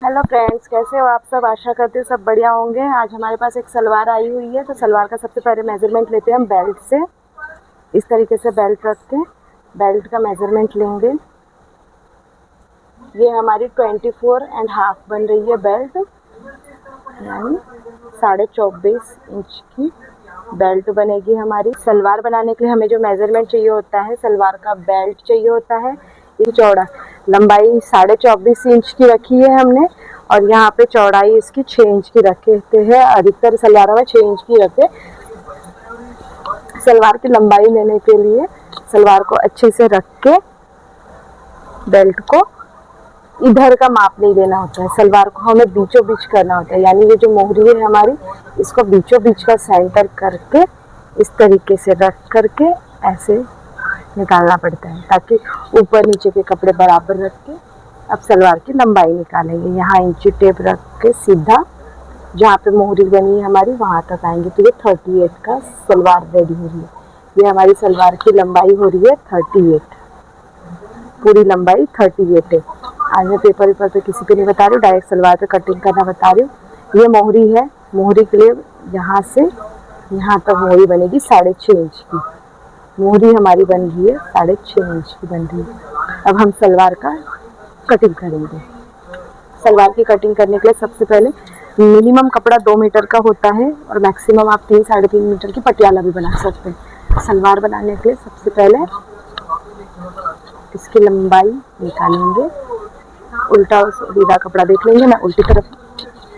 Hello friends, कैसे हो आप सब। आशा करते हैं सब बढ़िया होंगे। आज हमारे पास एक सलवार आई हुई है, तो सलवार का सबसे पहले मेजरमेंट लेते हैं हम बेल्ट से। इस तरीके से बेल्ट रख के बेल्ट का मेजरमेंट लेंगे। ये हमारी 24.5 बन रही है बेल्ट, यानी 24.5 इंच की बेल्ट बनेगी हमारी। सलवार बनाने के लिए हमें जो मेजरमेंट चाहिए होता है, सलवार का बेल्ट चाहिए होता है। ये चौड़ा लंबाई 24.5 इंच की रखी है हमने, और यहाँ पे चौड़ाई इसकी 6 इंच की रखते हैं। अधिकतर सलवारों में 6 इंच की रखते। सलवार की लंबाई लेने के लिए सलवार को अच्छे से रख के बेल्ट को इधर का माप नहीं लेना होता है, सलवार को हमें बीचों बीच करना होता है। यानी ये जो मोहरी है हमारी, इसको बीचों बीच का सेंटर करके इस तरीके से रख करके ऐसे निकालना पड़ता है, ताकि ऊपर नीचे के कपड़े बराबर रख के अब सलवार की लंबाई निकालेंगे। यहाँ इंची टेप रख के सीधा जहाँ पे मोहरी बनी है हमारी वहाँ तक आएंगे। तो ये 38 का सलवार रेडी हो रही है। ये हमारी सलवार की लंबाई हो रही है 38, पूरी लंबाई 38 है। आज मैं पेपर पे किसी को नहीं बता रही हूँ, डायरेक्ट सलवार पे कटिंग करना बता रही हूँ। ये मोहरी है, मोहरी के लिए यहाँ से यहाँ तक मोहरी बनेगी 6.5 इंच की। मोहरी हमारी बन रही है 6.5 इंच की बन रही है। अब हम सलवार का कटिंग करेंगे। सलवार की कटिंग करने के लिए सबसे पहले मिनिमम कपड़ा 2 मीटर का होता है, और मैक्सिमम आप 3-3.5 मीटर की पटियाला भी बना सकते हैं। सलवार बनाने के लिए सबसे पहले इसकी लंबाई निकालेंगे। उल्टा सीधा कपड़ा देख लेंगे, मैं उल्टी तरफ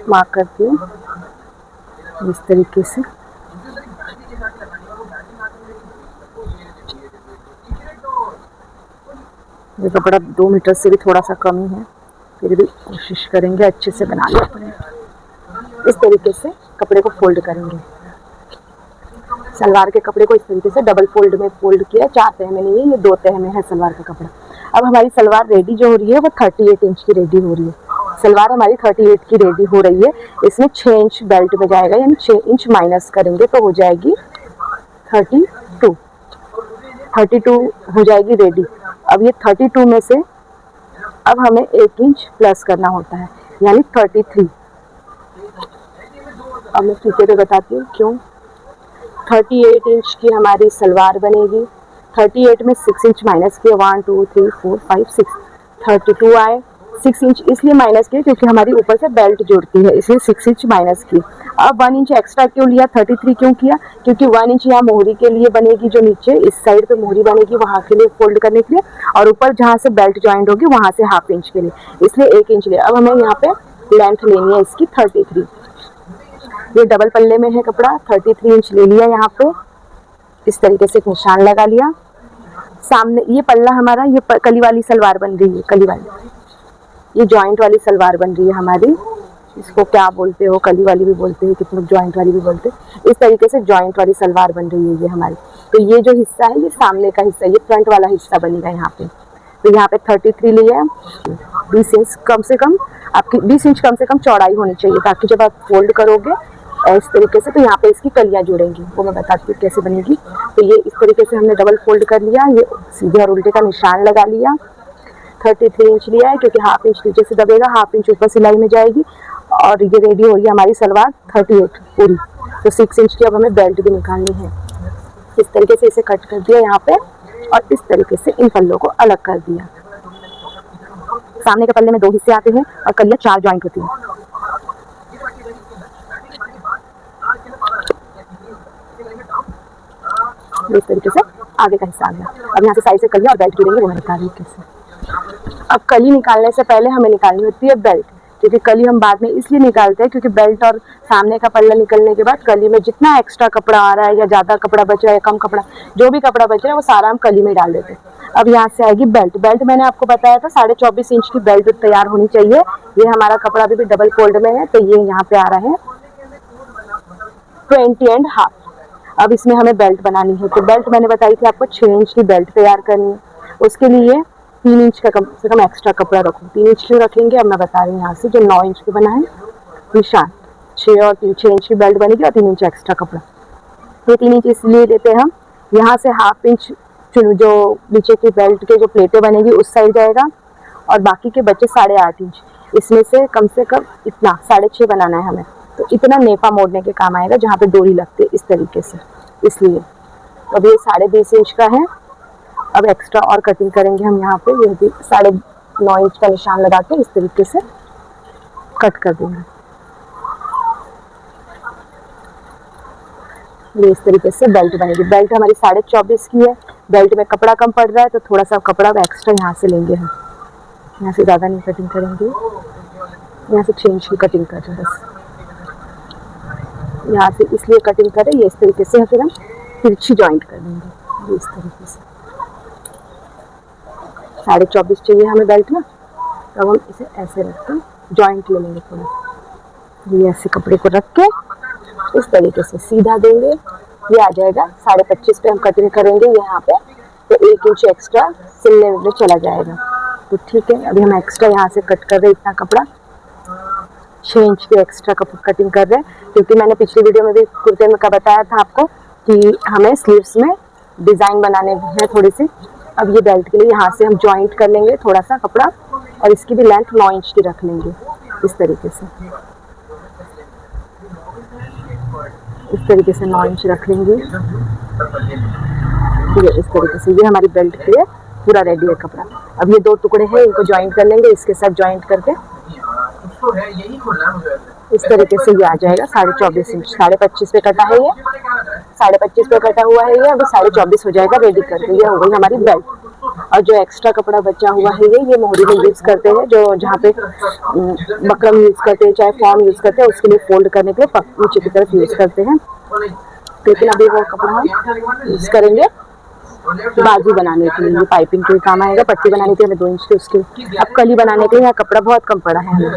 मार्क करती हूँ इस तरीके से। ये कपड़ा 2 मीटर से भी थोड़ा सा कम ही है, फिर भी कोशिश करेंगे अच्छे से बनाने अपने। इस तरीके से कपड़े को फोल्ड करेंगे। सलवार के कपड़े को इस तरीके से डबल फोल्ड में फोल्ड किया, 4 तह में नहीं है, ये 2 तह में है सलवार का कपड़ा। अब हमारी सलवार रेडी जो हो रही है वो 38 इंच की रेडी हो रही है। सलवार हमारी 38 की रेडी हो रही है। इसमें 6 इंच बेल्ट में जाएगा, यानी 6 इंच माइनस करेंगे तो हो जाएगी 32 हो जाएगी रेडी। अब ये 32 में से अब हमें 1 इंच प्लस करना होता है, यानी 33। अब मैं सीधे पे बताती हूँ क्यों। 38 इंच की हमारी सलवार बनेगी। 38 में 6 इंच माइनस किए, 1 2 3 4 5 6, 32 आए। 6 इंच इसलिए माइनस किए क्योंकि हमारी ऊपर से बेल्ट जुड़ती है, इसलिए 6 इंच माइनस की। अब 1 इंच एक्स्ट्रा क्यों लिया, 33 क्यों किया, क्योंकि 1 इंच यहाँ मोहरी के लिए बनेगी, जो नीचे इस साइड पे मोहरी बनेगी वहाँ के लिए फोल्ड करने के लिए, और ऊपर जहाँ से बेल्ट ज्वाइंट होगी वहाँ से ½ इंच के लिए, इसलिए 1 इंच लिया। अब हमें यहाँ पे लेंथ लेनी है इसकी 33। ये डबल पल्ले में है कपड़ा, 33 इंच ले लिया। यहाँ पे इस तरीके से एक निशान लगा लिया। सामने ये पल्ला हमारा, ये कली वाली सलवार बन रही है, कली वाली, ये जॉइंट वाली सलवार बन रही है हमारी। इसको क्या बोलते हो, कली वाली भी बोलते हैं, कितने लोग जॉइंट वाली भी बोलते हैं। इस तरीके से जॉइंट वाली सलवार बन रही है ये हमारी। तो ये जो हिस्सा है ये सामने का हिस्सा, ये फ्रंट वाला हिस्सा बनेगा यहाँ पे। तो यहाँ पे 33 लिया है। 20 इंच कम से कम आपकी 20 इंच कम से कम चौड़ाई होनी चाहिए, ताकि जब आप फोल्ड करोगे इस तरीके से तो यहाँ पे इसकी कलियाँ जुड़ेंगी। वो मैं बताती हूँ कैसे बनेगी। तो ये इस तरीके से हमने डबल फोल्ड कर लिया, ये सीधे और उल्टे का निशान लगा लिया। 33 इंच लिया है क्योंकि ½ इंच नीचे से दबेगा, ½ इंच ऊपर सिलाई में जाएगी, और ये रेडी हो रही है हमारी सलवार 38 पूरी। तो 6 इंच की अब हमें बेल्ट भी निकालनी है। इस तरीके से इसे कट कर दिया यहाँ पे, और इस तरीके से इन पल्लों को अलग कर दिया। सामने के पल्ले में 2 हिस्से आते हैं और कलियाँ 4 ज्वाइंट होती हैं। इस तरीके से आगे का हिस्सा आ गया। अब यहाँ से साइड से कलियाँ और बेल्ट जुड़ेंगे, वो मैं बता रही हूँ कैसे। अब कली निकालने से पहले हमें निकालनी होती है बेल्ट, क्योंकि कली हम बाद में इसलिए निकालते हैं क्योंकि बेल्ट और सामने का पल्ला निकलने के बाद कली में जितना एक्स्ट्रा कपड़ा आ रहा है, या ज़्यादा कपड़ा बच रहा है, कम कपड़ा, जो भी कपड़ा बच रहा है वो सारा हम कली में डाल देते हैं। अब यहाँ से आएगी बेल्ट। बेल्ट मैंने आपको बताया था 24.5 इंच की बेल्ट तैयार होनी चाहिए। ये हमारा कपड़ा अभी भी डबल फोल्ड में है, तो ये यहाँ पे आ रहा है 20.5। अब इसमें हमें बेल्ट बनानी है, तो बेल्ट मैंने बताई थी आपको 6 इंच की बेल्ट तैयार करनी है। उसके लिए 3 इंच का कम से कम एक्स्ट्रा कपड़ा रखो। 3 इंच क्यों रखेंगे, अब मैं बता रही हूँ। यहाँ से जो 9 इंच का बना है निशान, 6 इंच की बेल्ट बनेगी, और 3 इंच एक्स्ट्रा कपड़ा। ये 3 इंच इसलिए देते हैं हम, यहाँ से ½ इंच जो नीचे की बेल्ट के जो प्लेटें बनेगी उस साइड जाएगा, और बाकी के बचे 8.5 इंच। इसमें से कम इतना 6.5 बनाना है हमें, तो इतना नेफा मोड़ने के काम आएगा जहाँ पे डोरी लगती है इस तरीके से, इसलिए। तो अब ये 20.5 इंच का है। अब एक्स्ट्रा और कटिंग करेंगे हम यहाँ पे, ये भी 9.5 इंच का निशान लगा के इस तरीके से कट कर देंगे। ये इस तरीके से बेल्ट बनेगी। बेल्ट हमारी 24.5 की है। बेल्ट में कपड़ा कम पड़ रहा है तो थोड़ा सा कपड़ा एक्स्ट्रा यहाँ से लेंगे हम, यहाँ से ज़्यादा नहीं कटिंग करेंगे, यहाँ से 6 इंच की कटिंग कर रहे हैं बस, यहाँ से इसलिए कटिंग करें। ये इस तरीके से फिर हम तिरछी जॉइंट कर देंगे इस तरीके से। 24.5 चाहिए हमें बेल्ट ना, तब हम इसे ऐसे रख के जॉइंट ले लेंगे थोड़ा, ये ऐसे कपड़े को रख के इस तरीके से सीधा देंगे। ये आ जाएगा 25.5 पे हम कटिंग करेंगे यहाँ पे, तो 1 इंच एक्स्ट्रा सिलने में चला जाएगा। तो ठीक है, अभी हम एक्स्ट्रा यहाँ से कट कर रहे हैं इतना कपड़ा, 6 इंच की एक्स्ट्रा कटिंग कर रहे हैं, क्योंकि मैंने पिछली वीडियो में भी कुर्ते में का बताया था आपको कि हमें स्लीव्स में डिज़ाइन बनाने हैं थोड़ी सी। अब ये बेल्ट के लिए यहाँ से हम जॉइंट कर लेंगे थोड़ा सा कपड़ा, और इसकी भी लेंथ 9 इंच की रख लेंगे इस तरीके से। इस तरीके से 9 इंच रख लेंगे, ठीक है। इस तरीके से ये हमारी बेल्ट के लिए पूरा रेडी है कपड़ा। अब ये 2 टुकड़े हैं, इनको जॉइंट कर लेंगे, इसके साथ जॉइंट करके इस तरीके से ये आ जाएगा 24.5 इंच। 25.5 पे कटा है ये, 25.5 पे कटा हुआ है ये, अभी 24.5 हो जाएगा रेडी करके। ये हो गई हमारी बेल्ट। और जो एक्स्ट्रा कपड़ा बचा हुआ है ये मोहरी में यूज़ करते हैं, जो जहाँ पे बकरम यूज़ करते हैं, चाहे फॉर्म यूज़ करते हैं, उसके लिए फोल्ड करने के लिए नीचे की तरफ यूज़ करते हैं। लेकिन अभी वो कपड़ा हम यूज़ करेंगे बाजू बनाने के लिए, पाइपिंग के काम आएगा। पट्टी बनाने के लिए 2 इंच की उसके। अब कली बनाने के लिए यहाँ कपड़ा बहुत कम पड़ा है हमें,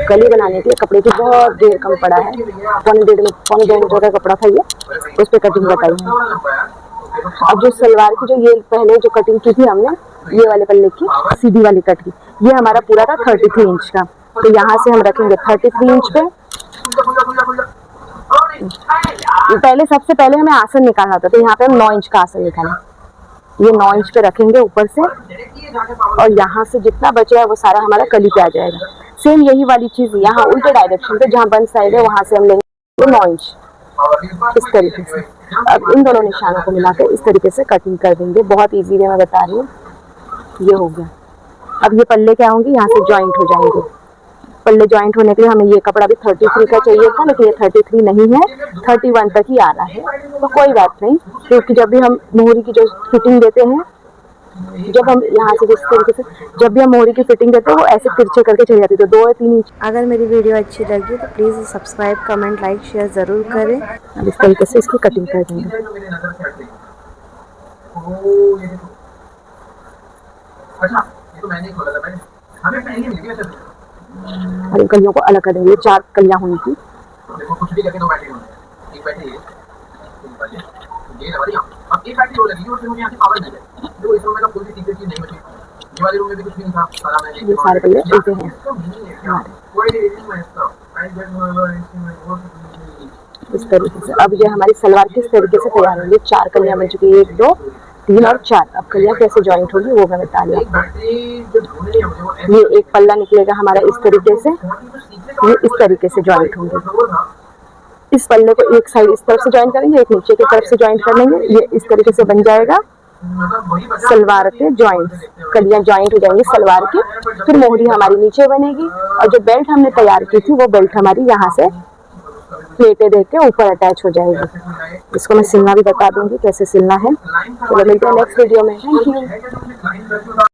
कली बनाने के लिए कपड़े की बहुत ढेर कम पड़ा है। 1.5 मीटर का कपड़ा था ये, उस पर कटिंग बताई है। अब जो सलवार की जो ये पहले जो कटिंग की थी हमने, ये वाले पल्ले की सीधी वाली कट की, ये हमारा पूरा था 33 इंच का। तो यहाँ से हम रखेंगे 33 इंच पे। सबसे पहले हमें आसन निकालना था, तो यहाँ पे हम 9 इंच का आसन निकालें। ये 9 इंच पे रखेंगे ऊपर से, और यहाँ से जितना बचा है वो सारा हमारा कली पे आ जाएगा। सेम यही वाली चीज़ यहाँ उल्टे डायरेक्शन पे, जहाँ बंद साइड है वहाँ से हम लेंगे 9 इंच इस तरीके से। अब इन दोनों निशानों को मिलाकर इस तरीके से कटिंग कर देंगे। बहुत इजी वे मैं बता रही हूँ। ये हो गया। अब ये पल्ले क्या होंगे, यहाँ से जॉइंट हो जाएंगे। पल्ले जॉइंट होने के लिए हमें ये कपड़ा भी 33 का चाहिए था, लेकिन ये 33 नहीं है, 31 तक ही आ रहा है। तो कोई बात नहीं, क्योंकि जब भी हम मोहरी की जो फिटिंग देते हैं, जब हम यहाँ से जिस तरीके से जब भी हम मोहरी की फिटिंग देते हैं वो ऐसे तिरछे करके चली जाती है, तो 2 या 3 इंच। अगर मेरी वीडियो अच्छी लगी तो please subscribe, comment, like, share ज़रूर करें। अब इस तरीके से इसकी कटिंग कर देंगे। और इन कलियों को अलग कर देंगे, 4 कलियाँ होंगी थी। अब एक बैटरी हो लगी और फिर मुझे यहाँ से पावर मिल गया। देखो इस रूम में तो कोई भी सीक्रेट चीज नहीं बची, ये वाले रूम में भी कुछ भी नहीं था, सारा मैंने ये सारे पल्ले ऐसे हैं। इस तरीके से अब ये हमारी सलवार किस तरीके से तैयार होगी। 4 कलियां बन चुकी है, 1, 2, 3 और 4। अब कलियां कैसे जॉइंट होगी वो मैं बता रही हूँ। ये एक पल्ला निकलेगा हमारा इस तरीके से, ये इस तरीके से जॉइंट होंगे। इस पल्ले को एक साइड इस तरफ से ज्वाइन करेंगे, एक नीचे की तरफ से ज्वाइन कर लेंगे। ये इस तरीके से बन जाएगा सलवार के जॉइंट, कलियां ज्वाइंट हो जाएंगी सलवार की। फिर मोहरी हमारी नीचे बनेगी, और जो बेल्ट हमने तैयार की थी वो बेल्ट हमारी यहाँ से प्लेटें देख के ऊपर अटैच हो जाएगी। इसको मैं सिलना भी बता दूंगी कैसे सिलना है। चलो मिलते हैं नेक्स्ट वीडियो में। Thank you.